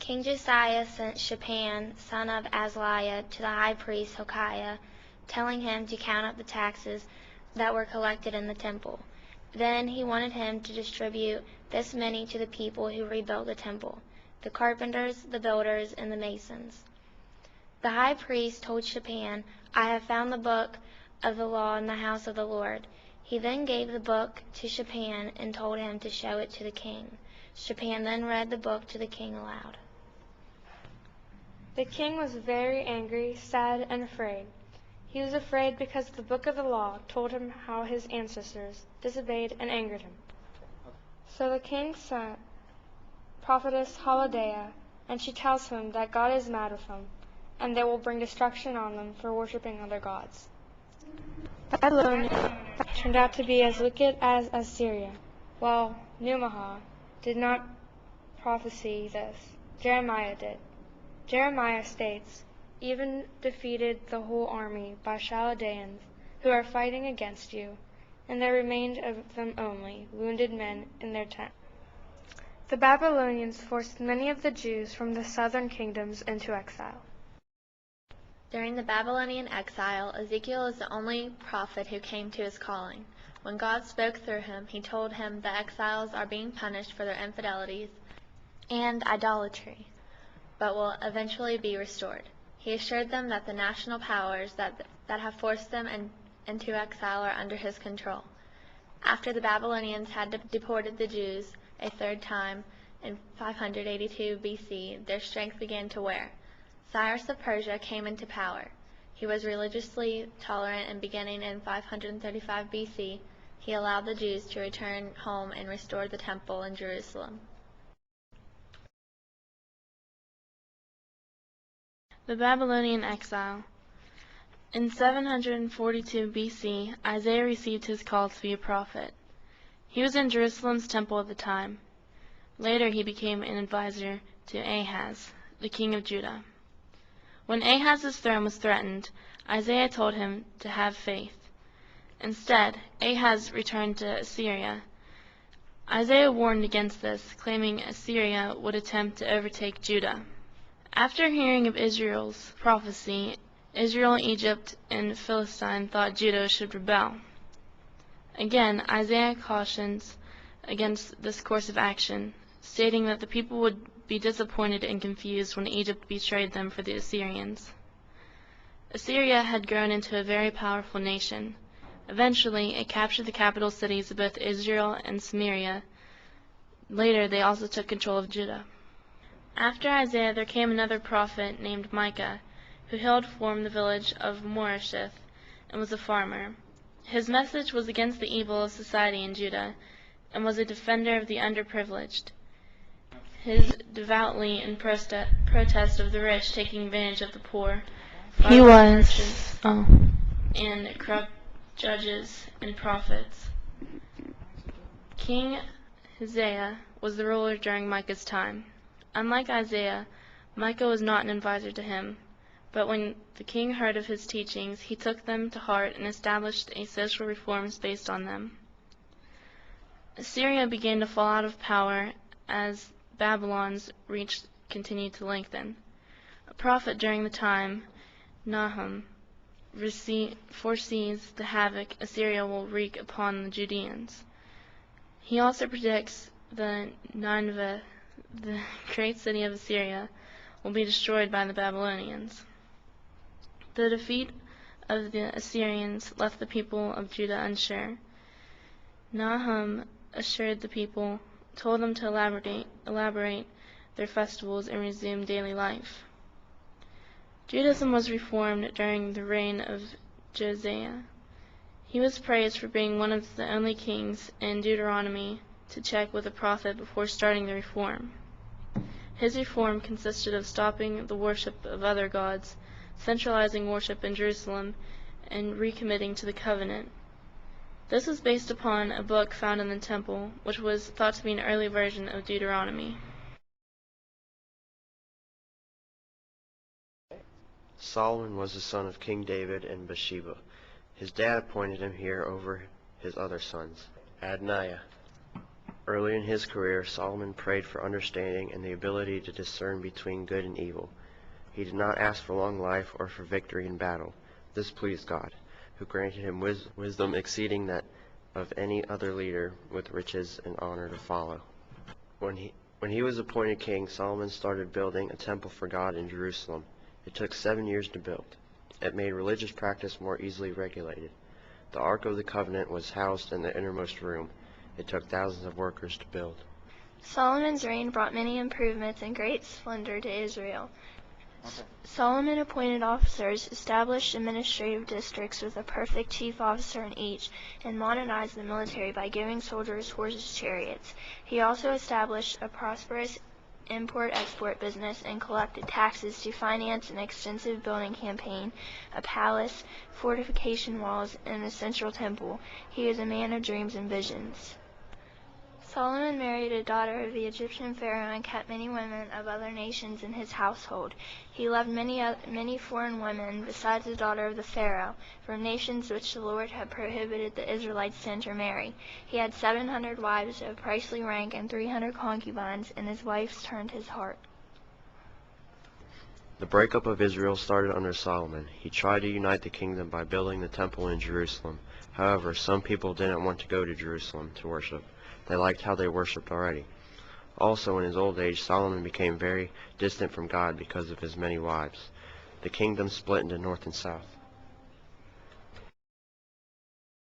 King Josiah sent Shaphan, son of Azaliah, to the high priest Hilkiah, telling him to count up the taxes that were collected in the temple. Then he wanted him to distribute this many to the people who rebuilt the temple: the carpenters, the builders, and the masons. The high priest told Shaphan, "I have found the book of the law in the house of the Lord." He then gave the book to Shaphan and told him to show it to the king. Shaphan then read the book to the king aloud. The king was very angry, sad, and afraid. He was afraid because the book of the law told him how his ancestors disobeyed and angered him. So the king sent prophetess Holiday, and she tells him that God is mad with them, and they will bring destruction on them for worshiping other gods. Babylonian turned out to be as wicked as Assyria. While Numahah did not prophesy this, Jeremiah did. Jeremiah states, "Even defeated the whole army by Chaldeans who are fighting against you, and there remained of them only wounded men in their tent." The Babylonians forced many of the Jews from the southern kingdoms into exile. During the Babylonian exile, Ezekiel is the only prophet who came to his calling. When God spoke through him, he told him the exiles are being punished for their infidelities and idolatry, but will eventually be restored. He assured them that the national powers that have forced them into exile are under his control. After the Babylonians had deported the Jews a third time in 582 BC, their strength began to wear. Cyrus of Persia came into power. He was religiously tolerant, and beginning in 535 BC, he allowed the Jews to return home and restored the temple in Jerusalem. The Babylonian Exile. In 742 BC, Isaiah received his call to be a prophet. He was in Jerusalem's temple at the time. Later he became an advisor to Ahaz, the king of Judah. When Ahaz's throne was threatened, Isaiah told him to have faith. Instead, Ahaz returned to Assyria. Isaiah warned against this, claiming Assyria would attempt to overtake Judah. After hearing of Israel's prophecy, Israel, Egypt, and Philistine thought Judah should rebel. Again, Isaiah cautions against this course of action, stating that the people would be disappointed and confused when Egypt betrayed them for the Assyrians. Assyria had grown into a very powerful nation. Eventually, it captured the capital cities of both Israel and Samaria. Later, they also took control of Judah. After Isaiah, there came another prophet named Micah, who hailed from the village of Moresheth and was a farmer. His message was against the evil of society in Judah and was a defender of the underprivileged. His devoutly in protest of the rich taking advantage of the poor, and corrupt judges and prophets. King Uzziah was the ruler during Micah's time. Unlike Isaiah, Micah was not an advisor to him, but when the king heard of his teachings, he took them to heart and established a social reforms based on them. Assyria began to fall out of power as Babylon's reach continued to lengthen. A prophet during the time, Nahum, foresees the havoc Assyria will wreak upon the Judeans. He also predicts that Nineveh, the great city of Assyria, will be destroyed by the Babylonians. The defeat of the Assyrians left the people of Judah unsure. Nahum assured the people, told them to elaborate their festivals and resume daily life. Judaism was reformed during the reign of Josiah. He was praised for being one of the only kings in Deuteronomy to check with a prophet before starting the reform. His reform consisted of stopping the worship of other gods, centralizing worship in Jerusalem, and recommitting to the covenant. This was based upon a book found in the temple, which was thought to be an early version of Deuteronomy. Solomon was the son of King David and Bathsheba. His dad appointed him here over his other sons. Adoniah. Early in his career, Solomon prayed for understanding and the ability to discern between good and evil. He did not ask for long life or for victory in battle. This pleased God, who granted him wisdom exceeding that of any other leader, with riches and honor to follow. When he was appointed king, Solomon started building a temple for God in Jerusalem. It took 7 years to build. It made religious practice more easily regulated. The Ark of the Covenant was housed in the innermost room. It took thousands of workers to build. Solomon's reign brought many improvements and great splendor to Israel. Solomon appointed officers, established administrative districts with a perfect chief officer in each, and modernized the military by giving soldiers horses, chariots. He also established a prosperous import-export business and collected taxes to finance an extensive building campaign, a palace, fortification walls, and a central temple. He was a man of dreams and visions. Solomon married a daughter of the Egyptian pharaoh and kept many women of other nations in his household. He loved many foreign women besides the daughter of the pharaoh, from nations which the Lord had prohibited the Israelites to intermarry. He had 700 wives of princely rank and 300 concubines, and his wives turned his heart. The breakup of Israel started under Solomon. He tried to unite the kingdom by building the temple in Jerusalem. However, some people didn't want to go to Jerusalem to worship. They liked how they worshipped already. Also, in his old age, Solomon became very distant from God because of his many wives. The kingdom split into north and south.